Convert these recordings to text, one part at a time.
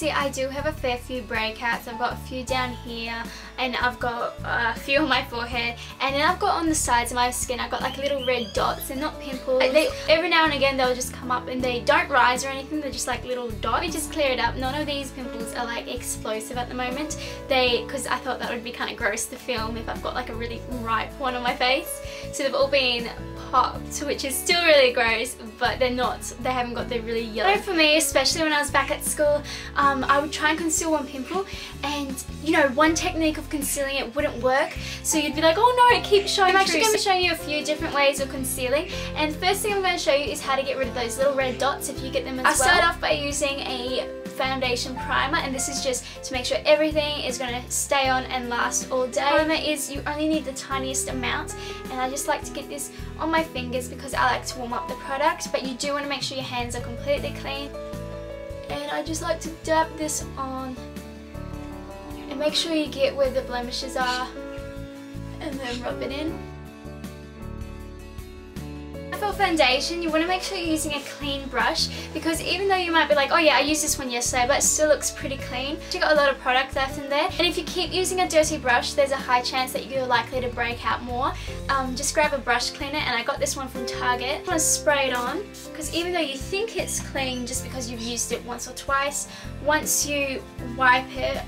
see, I do have a fair few breakouts. I've got a few down here, and I've got a few on my forehead, and then I've got on the sides of my skin, I've got like little red dots. They're not pimples. Every now and again they'll just come up, and they don't rise or anything, they're just like little dots. Let me just clear it up. None of these pimples are like explosive at the moment. Because I thought that would be kind of gross to film if I've got like a really ripe one on my face. So they've all been popped, which is still really gross, but they haven't got the really yellow. So for me, especially when I was back at school, I would try and conceal one pimple, and you know, one technique of concealing it wouldn't work, so you'd be like, oh no, it keeps showing. I'm actually going to show you a few different ways of concealing, and the first thing I'm going to show you is how to get rid of those little red dots if you get them as well. I start off by using a foundation primer, and this is just to make sure everything is going to stay on and last all day. Primer is, you only need the tiniest amount, and I just like to get this on my fingers because I like to warm up the product, but you do want to make sure your hands are completely clean. And I just like to dab this on, and make sure you get where the blemishes are, and then rub it in. For foundation, you want to make sure you're using a clean brush, because even though you might be like, oh yeah, I used this one yesterday, but it still looks pretty clean. You got a lot of product left in there, and if you keep using a dirty brush, there's a high chance that you're likely to break out more. Just grab a brush cleaner, and I got this one from Target. I'm going to spray it on, because even though you think it's clean just because you've used it once or twice, once you wipe it,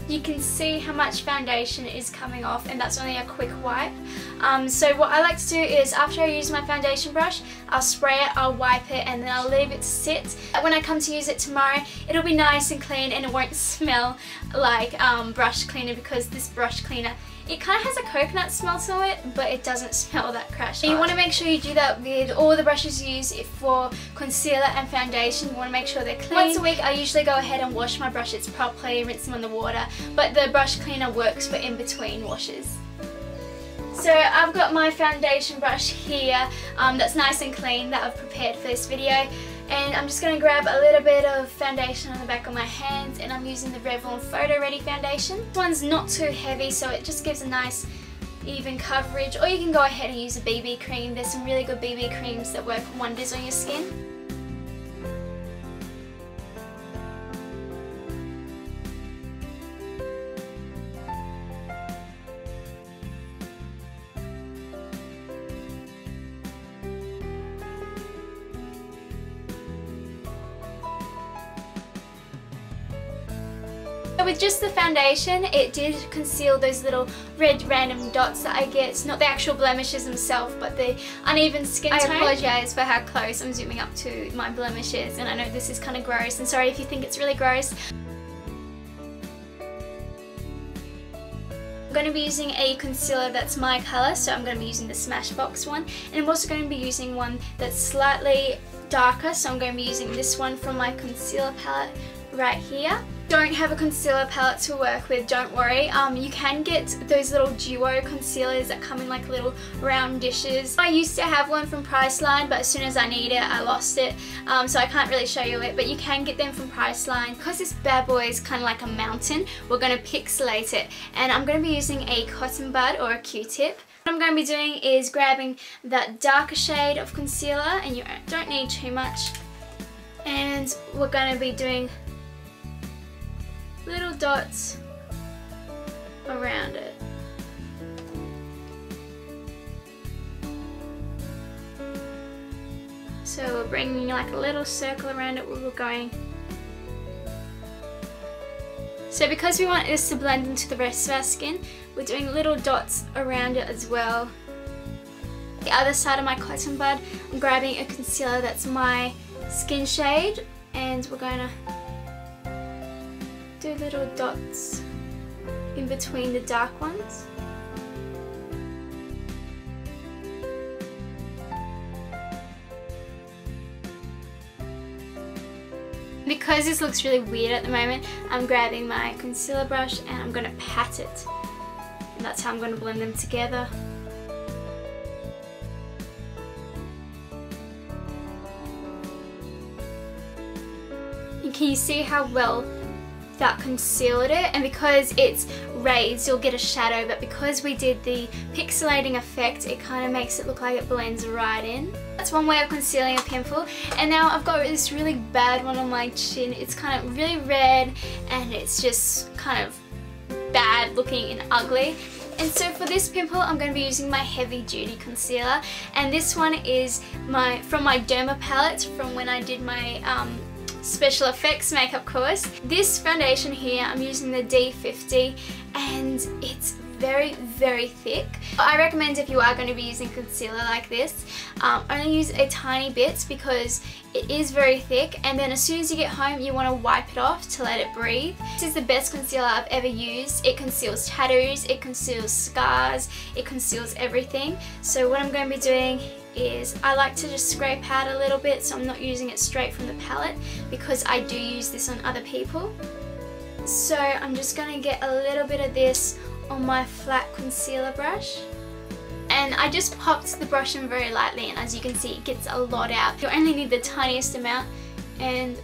you can see how much foundation is coming off, and that's only a quick wipe. So what I like to do is, after I use my foundation brush, I'll spray it, I'll wipe it, and then I'll leave it to sit. When I come to use it tomorrow, it'll be nice and clean, and it won't smell like brush cleaner, because this brush cleaner, it kind of has a coconut smell to it, but it doesn't smell that crash. You want to make sure you do that with all the brushes you use for concealer and foundation. You want to make sure they're clean. Once a week I usually go ahead and wash my brushes properly, rinse them in the water, but the brush cleaner works for in between washes. So I've got my foundation brush here that's nice and clean, that I've prepared for this video. And I'm just going to grab a little bit of foundation on the back of my hands, and I'm using the Revlon photoready foundation. This one's not too heavy, so it just gives a nice even coverage, or you can go ahead and use a BB cream. There's some really good BB creams that work wonders on your skin. With just the foundation, it did conceal those little red random dots that I get. It's not the actual blemishes themselves, but the uneven skin tone. I apologise for how close I'm zooming up to my blemishes, and I know this is kind of gross, and sorry if you think it's really gross. I'm going to be using a concealer that's my colour, so I'm going to be using the Smashbox one, and I'm also going to be using one that's slightly darker, so I'm going to be using this one from my concealer palette right here. Don't have a concealer palette to work with, don't worry. You can get those little duo concealers that come in like little round dishes. I used to have one from Priceline, but as soon as I need it, I lost it. So I can't really show you it, but you can get them from Priceline. Because this bad boy is kind of like a mountain, we're going to pixelate it. And I'm going to be using a cotton bud or a Q-tip. What I'm going to be doing is grabbing that darker shade of concealer, and you don't need too much. And we're going to be doing little dots around it. So we're bringing like a little circle around it where we're going. So because we want this to blend into the rest of our skin, we're doing little dots around it as well. The other side of my cotton bud, I'm grabbing a concealer that's my skin shade, and we're going to do little dots in between the dark ones. Because this looks really weird at the moment, I'm grabbing my concealer brush and I'm going to pat it. And that's how I'm going to blend them together. And can you see how well that concealed it? And because it's raised, you'll get a shadow, but because we did the pixelating effect, it kind of makes it look like it blends right in. that's one way of concealing a pimple. And now I've got this really bad one on my chin. It's kind of really red and it's just kind of bad looking and ugly. And so for this pimple, I'm going to be using my heavy duty concealer, and this one is from my Derma palette from when I did my special effects makeup course. This foundation here, I'm using the D50, and it's very, very thick. I recommend if you are going to be using concealer like this, only use a tiny bit because it is very thick, and then as soon as you get home you want to wipe it off to let it breathe. This is the best concealer I've ever used. It conceals tattoos, it conceals scars, it conceals everything. So what I'm going to be doing is I like to just scrape out a little bit, so I'm not using it straight from the palette because I do use this on other people. So I'm just going to get a little bit of this on my flat concealer brush, and I just popped the brush in very lightly, and as you can see it gets a lot out. You only need the tiniest amount, and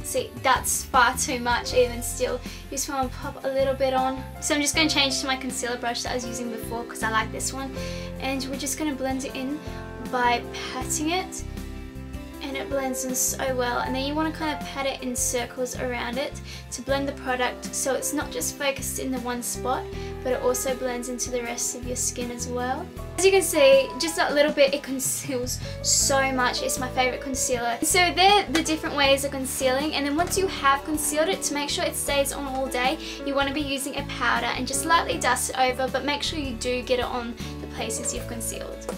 see, that's far too much even still. You just want to pop a little bit on. So I'm just going to change to my concealer brush that I was using before because I like this one, and we're just going to blend it in by patting it, and it blends in so well. And then you want to kind of pat it in circles around it to blend the product so it's not just focused in the one spot, but it also blends into the rest of your skin as well. As you can see, just that little bit, it conceals so much. It's my favourite concealer. So they're the different ways of concealing, and then once you have concealed it, to make sure it stays on all day, you want to be using a powder and just lightly dust it over, but make sure you do get it on the places you've concealed.